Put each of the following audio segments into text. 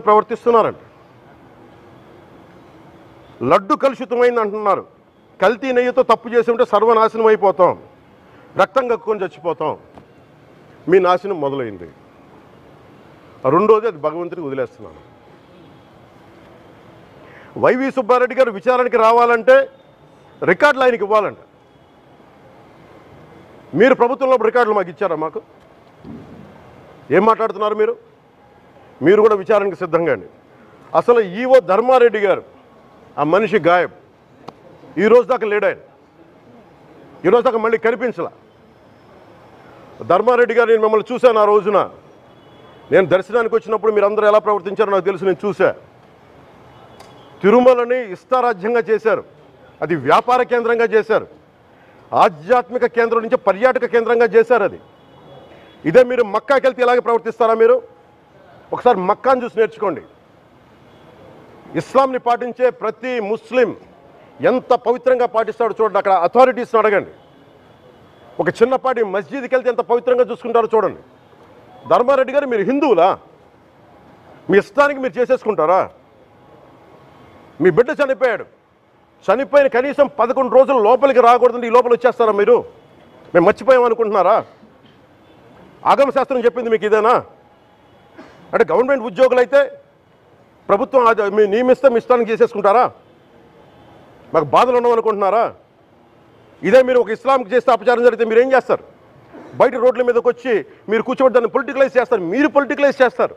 ప్రవర్తిస్తున్నారంట. లడ్డు కలుషితమైంది అంటున్నారు. కల్తీ నెయ్యితో తప్పు చేసి ఉంటే సర్వనాశనం అయిపోతాం, రక్తం కక్కుని చచ్చిపోతాం. మీ నాశనం మొదలైంది. రెండోది, అది భగవంతుడికి వదిలేస్తున్నాను. వైవి సుబ్బారెడ్డి గారు విచారణకి రావాలంటే రికార్డులు ఆయనకి ఇవ్వాలంట. మీరు ప్రభుత్వంలో రికార్డులు మాకు ఇచ్చారా? మాకు ఏం మాట్లాడుతున్నారు మీరు? మీరు కూడా విచారణకి సిద్ధంగా అండి. అసలు ఈవో ధర్మారెడ్డి గారు, ఆ మనిషి గాయం. ఈరోజు దాకా లేడు ఆయన. ఈరోజు దాకా మళ్ళీ కనిపించలా. ధర్మారెడ్డి గారు, నేను మిమ్మల్ని చూశాను ఆ రోజున. నేను దర్శనానికి వచ్చినప్పుడు మీరు అందరూ ఎలా ప్రవర్తించారో నాకు తెలుసు, నేను చూశా. తిరుమలని ఇష్టారాజ్యంగా చేశారు, అది వ్యాపార కేంద్రంగా చేశారు, ఆధ్యాత్మిక కేంద్రం నుంచి పర్యాటక కేంద్రంగా చేశారు అది. ఇదే మీరు మక్కాకి వెళ్తే ఇలాగే ప్రవర్తిస్తారా? మీరు ఒకసారి మక్కాను చూసి నేర్చుకోండి. ఇస్లాంని పాటించే ప్రతి ముస్లిం ఎంత పవిత్రంగా పాటిస్తాడో చూడండి. అక్కడ అథారిటీస్ని అడగండి. ఒక చిన్నపాటి మస్జిద్కి వెళ్తే ఎంత పవిత్రంగా చూసుకుంటారో చూడండి. ధర్మారెడ్డి గారు, మీరు హిందువులా? మీ ఇష్టానికి మీరు చేసేసుకుంటారా? మీ బిడ్డ చనిపోయాడు, చనిపోయిన కనీసం 11 రోజులు లోపలికి రాకూడదండి, ఈ లోపల వచ్చేస్తారా మీరు? మేము మర్చిపోయామనుకుంటున్నారా? ఆగమ శాస్త్రం చెప్పింది మీకు ఇదేనా? అంటే గవర్నమెంట్ ఉద్యోగులు అయితే ప్రభుత్వం మీ నియమిస్తే మీ ఇష్టానికి చేసేసుకుంటారా? మాకు బాధలు ఉండవనుకుంటున్నారా? ఇదే మీరు ఒక ఇస్లాంకి చేస్తే అపచారం జరిగితే మీరు ఏం చేస్తారు? బయట రోడ్ల మీదకి వచ్చి మీరు కూర్చోబెట్టి దాన్ని పొలిటికలైజ్ చేస్తారు. మీరు పొలిటికలైజ్ చేస్తారు.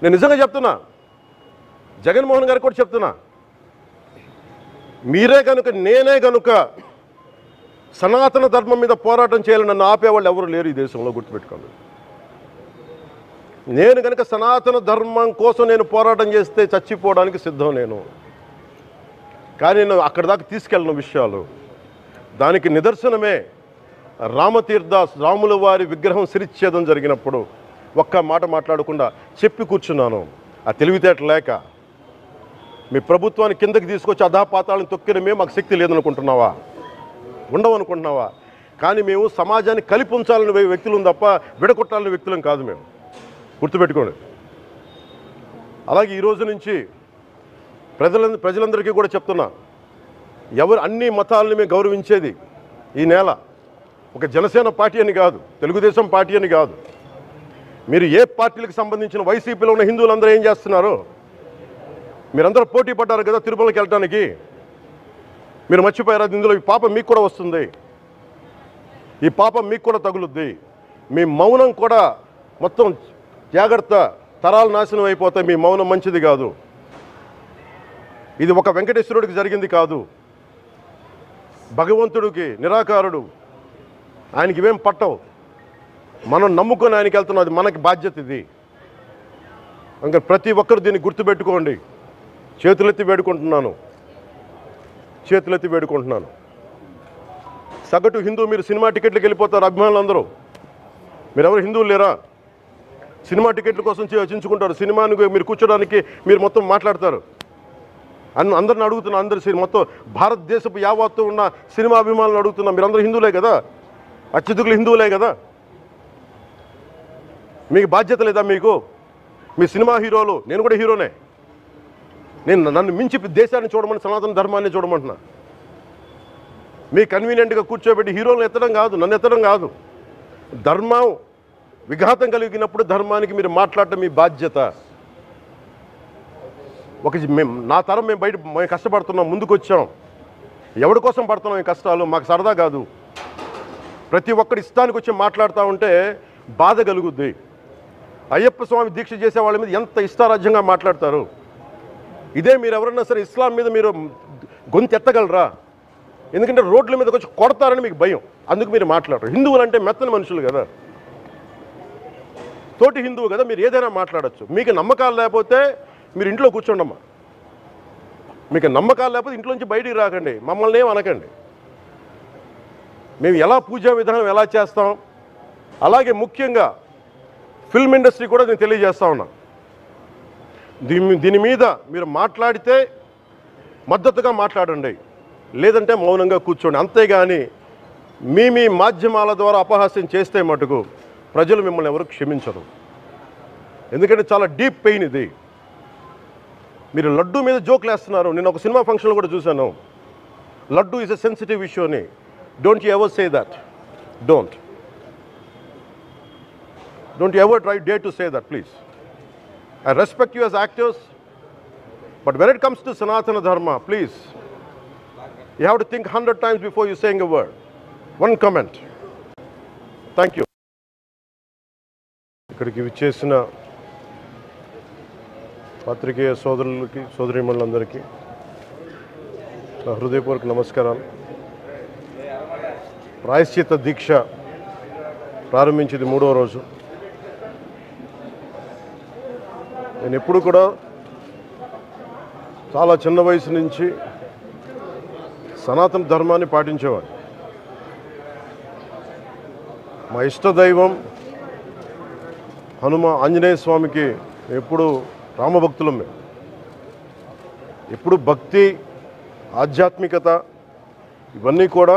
నేను నిజంగా చెప్తున్నా, జగన్మోహన్ గారికి కూడా చెప్తున్నా, మీరే కనుక, నేనే కనుక సనాతన ధర్మం మీద పోరాటం చేయాలని నన్ను ఆపేవాళ్ళు ఎవరు లేరు ఈ దేశంలో, గుర్తుపెట్టుకోండి. నేను కనుక సనాతన ధర్మం కోసం నేను పోరాటం చేస్తే చచ్చిపోవడానికి సిద్ధం నేను. కానీ నేను అక్కడి దాకా తీసుకెళ్ళిన విషయాలు, దానికి నిదర్శనమే రామతీర్థ రాముల వారి విగ్రహం శిరిచ్ఛేదం జరిగినప్పుడు ఒక్క మాట మాట్లాడకుండా చెప్పి కూర్చున్నాను. ఆ తెలివితేట లేక మీ ప్రభుత్వాన్ని కిందకి తీసుకొచ్చి అధాపాతాలను తొక్కిన మేము మాకు శక్తి లేదనుకుంటున్నావా? ఉండవనుకుంటున్నావా? కానీ మేము సమాజాన్ని కలిపి ఉంచాలని వ్యక్తులం తప్ప విడగొట్టాలని వ్యక్తులం కాదు మేము, గుర్తుపెట్టుకోండి. అలాగే ఈరోజు నుంచి ప్రజలందరికీ కూడా చెప్తున్నా, ఎవరు అన్ని మతాలని మేము గౌరవించేది ఈ నేల. ఒక జనసేన పార్టీ అని కాదు, తెలుగుదేశం పార్టీ అని కాదు. మీరు ఏ పార్టీలకు సంబంధించిన వైసీపీలో ఉన్న హిందువులందరూ ఏం చేస్తున్నారు? మీరందరూ పోటీ పడ్డారు కదా తిరుమలకి వెళ్ళడానికి. మీరు మర్చిపోయారు, అది ఇందులో ఈ పాపం మీకు కూడా వస్తుంది, ఈ పాపం మీకు కూడా తగులుద్ది. మీ మౌనం కూడా మొత్తం జాగ్రత్త, తరాలు నాశనం అయిపోతాయి. మీ మౌనం మంచిది కాదు. ఇది ఒక వెంకటేశ్వరుడికి జరిగింది కాదు, భగవంతుడికి, నిరాకారుడు, ఆయనకి ఇవేం పట్టవు. మనం నమ్ముకొని ఆయనకి వెళ్తున్నది మనకి బాధ్యత. ఇది ఇంకా ప్రతి ఒక్కరు దీన్ని గుర్తుపెట్టుకోండి. చేతులెత్తి వేడుకుంటున్నాను, చేతులెత్తి వేడుకుంటున్నాను. సగటు హిందూ మీరు సినిమా టికెట్లకు వెళ్ళిపోతారు, అభిమానులు అందరూ. మీరెవరు హిందువులు లేరా? సినిమా టికెట్ల కోసం చించుకుంటారు. సినిమాని మీరు కూర్చోడానికి మీరు మొత్తం మాట్లాడతారు. అందరిని అడుగుతున్నా, అందరు మొత్తం భారతదేశపు యావత్తు ఉన్న సినిమా అభిమానులను అడుగుతున్నా, మీరందరూ హిందువులే కదా, అత్యధికులు హిందువులే కదా. మీకు బాధ్యత లేదా? మీకు మీ సినిమా హీరోలు, నేను కూడా హీరోనే. నన్ను మించి దేశాన్ని చూడమని, సనాతన ధర్మాన్ని చూడమంటున్నా. మీ కన్వీనియంట్గా కూర్చోబెట్టి హీరోలను ఎత్తడం కాదు, నన్ను ఎత్తడం కాదు. ధర్మం విఘాతం కలిగినప్పుడు ధర్మానికి మీరు మాట్లాడటం మీ బాధ్యత. నా తరం మేము కష్టపడుతున్నాం, ముందుకు వచ్చాం. ఎవరి కోసం పడుతున్నాం ఈ కష్టాలు? మాకు సరదా కాదు. ప్రతి ఒక్కరి ఇష్టానికి వచ్చి మాట్లాడుతూ ఉంటే బాధ కలుగుద్ది. అయ్యప్ప స్వామి దీక్ష చేసే వాళ్ళ మీద ఎంత ఇష్టారాజ్యంగా మాట్లాడతారు. ఇదే మీరు ఎవరన్నా సరే ఇస్లాం మీద మీరు గొంతు ఎత్తగలరా? ఎందుకంటే రోడ్ల మీదకి వచ్చి కొడతారని మీకు భయం, అందుకు మీరు మాట్లాడరు. హిందువులు అంటే మెత్తని మనుషులు కదా, తోటి హిందువు కదా, మీరు ఏదైనా మాట్లాడచ్చు. మీకు నమ్మకాలు లేకపోతే మీరు ఇంట్లో కూర్చోండమ్మా. మీకు నమ్మకాలు లేకపోతే ఇంట్లోంచి బయటికి రాకండి, మమ్మల్ని ఏం అనకండి. మేము ఎలా పూజా విధానం ఎలా చేస్తాం, అలాగే ముఖ్యంగా ఫిల్మ్ ఇండస్ట్రీ కూడా నేను తెలియజేస్తా ఉన్నా. దీని మీద మీరు మాట్లాడితే మద్దతుగా మాట్లాడండి, లేదంటే మౌనంగా కూర్చోండి. అంతేగాని మీ మాధ్యమాల ద్వారా అపహాస్యం చేస్తే మటుకు ప్రజలు మిమ్మల్ని ఎవరు క్షమించరు. ఎందుకంటే చాలా డీప్ పెయిన్ ఇది. మీరు లడ్డు మీద జోక్లు వేస్తున్నారు. నేను ఒక సినిమా ఫంక్షన్లో కూడా చూశాను, laddu is a sensitive issue అని. Don't you ever say that. Don't you ever try day to say that, please. I respect you as actors, but when it comes to Sanatana Dharma, please, you have to think 100 times before you saying a word. One comment. Thank you. ఇక్కడికి విచ్చేసిన పత్రికేయ సోదరులకి సోదరీమణులందరికీ నా హృదయపూర్వక నమస్కారాలు. ప్రాయశ్చిత్త దీక్ష ప్రారంభించింది 3వ రోజు. నేను ఎప్పుడు కూడా చాలా చిన్న వయసు నుంచి సనాతన ధర్మాన్ని పాటించేవాడిని. మా ఇష్టదైవం ఆంజనేయ స్వామికి ఎప్పుడు రామభక్తులం. మేము ఎప్పుడు భక్తి, ఆధ్యాత్మికత ఇవన్నీ కూడా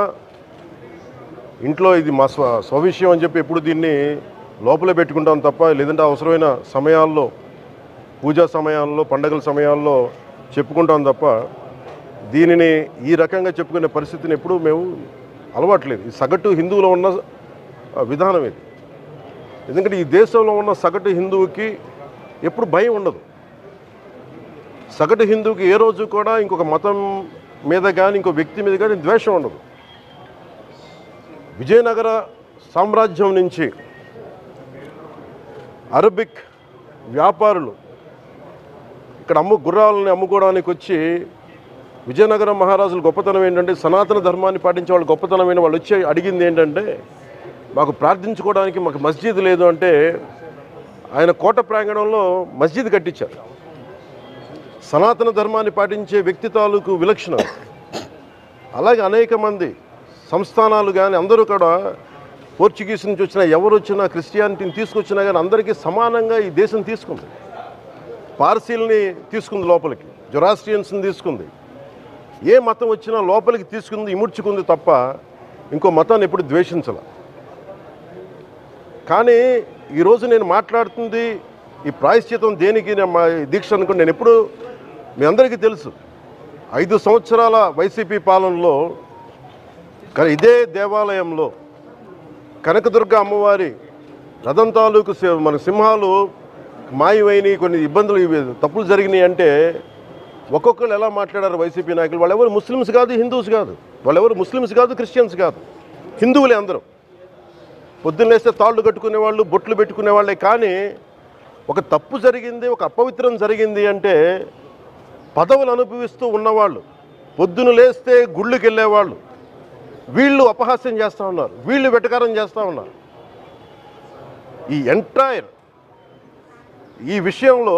ఇంట్లో ఇది మా స్వవిషయం అని చెప్పి ఎప్పుడు దీన్ని లోపలే పెట్టుకుంటాం తప్ప, లేదంటే అవసరమైన సమయాల్లో, పూజా సమయాల్లో, పండగల సమయాల్లో చెప్పుకుంటాం తప్ప దీనిని ఈ రకంగా చెప్పుకునే పరిస్థితిని ఎప్పుడూ మేము అలవాట్లేదు. ఈ సగటు హిందువులో ఉన్న విధానం ఇది. ఎందుకంటే ఈ దేశంలో ఉన్న సగటు హిందువుకి ఎప్పుడు భయం ఉండదు. సగటు హిందువుకి ఏ రోజు కూడా ఇంకొక మతం మీద కానీ ఇంకో వ్యక్తి మీద కానీ ద్వేషం ఉండదు. విజయనగర సామ్రాజ్యం నుంచి అరబిక్ వ్యాపారులు ఇక్కడ గుర్రాలని అమ్ముకోవడానికి వచ్చి, విజయనగరం మహారాజుల గొప్పతనం ఏంటంటే సనాతన ధర్మాన్ని పాటించే వాళ్ళు గొప్పతనమైన వాళ్ళు వచ్చి అడిగింది ఏంటంటే, మాకు ప్రార్థించుకోవడానికి మాకు మస్జిద్ లేదు అంటే ఆయన కోట ప్రాంగణంలో మస్జిద్ కట్టించారు. సనాతన ధర్మాన్ని పాటించే వ్యక్తి తాలూకు విలక్షణం. అలాగే అనేక మంది సంస్థానాలు కానీ అందరూ కూడా పోర్చుగీస్ నుంచి వచ్చినా, ఎవరు వచ్చినా, క్రిస్టియానిటీని తీసుకొచ్చినా కానీ అందరికీ సమానంగా ఈ దేశం తీసుకుంది. పార్సీల్ని తీసుకుంది లోపలికి, జొరాస్ట్రియన్స్ని తీసుకుంది. ఏ మతం వచ్చినా లోపలికి తీసుకుంది, ఇముడ్చుకుంది తప్ప ఇంకో మతాన్ని ఎప్పుడు ద్వేషించాల. కానీ ఈరోజు నేను మాట్లాడుతుంది ఈ ప్రాయశ్చితం దేనికి, మా దీక్ష అనుకుని నేను ఎప్పుడు మీ అందరికీ తెలుసు, 5 సంవత్సరాల వైసీపీ పాలనలో ఇదే దేవాలయంలో కనకదుర్గ అమ్మవారి రథం తాలూకు మన సింహాలు మాయమైనవి, కొన్ని ఇబ్బందులు, తప్పులు జరిగినాయి అంటే ఒక్కొక్కరు ఎలా మాట్లాడారు వైసీపీ నాయకులు. వాళ్ళెవరు ముస్లిమ్స్ కాదు, హిందూస్ కాదు, వాళ్ళెవరు ముస్లిమ్స్ కాదు, క్రిస్టియన్స్ కాదు, హిందువులే అందరూ. పొద్దున్నేస్తే తాళ్ళు కట్టుకునే వాళ్ళు, బొట్లు పెట్టుకునే వాళ్ళే. కానీ ఒక తప్పు జరిగింది, ఒక అపవిత్రం జరిగింది అంటే పదవులు అనుభవిస్తూ ఉన్నవాళ్ళు, పొద్దున లేస్తే గుళ్ళకి వెళ్ళేవాళ్ళు, వీళ్ళు అపహాస్యం చేస్తూ ఉన్నారు, వీళ్ళు వెటకారం చేస్తూ ఉన్నారు. ఈ విషయంలో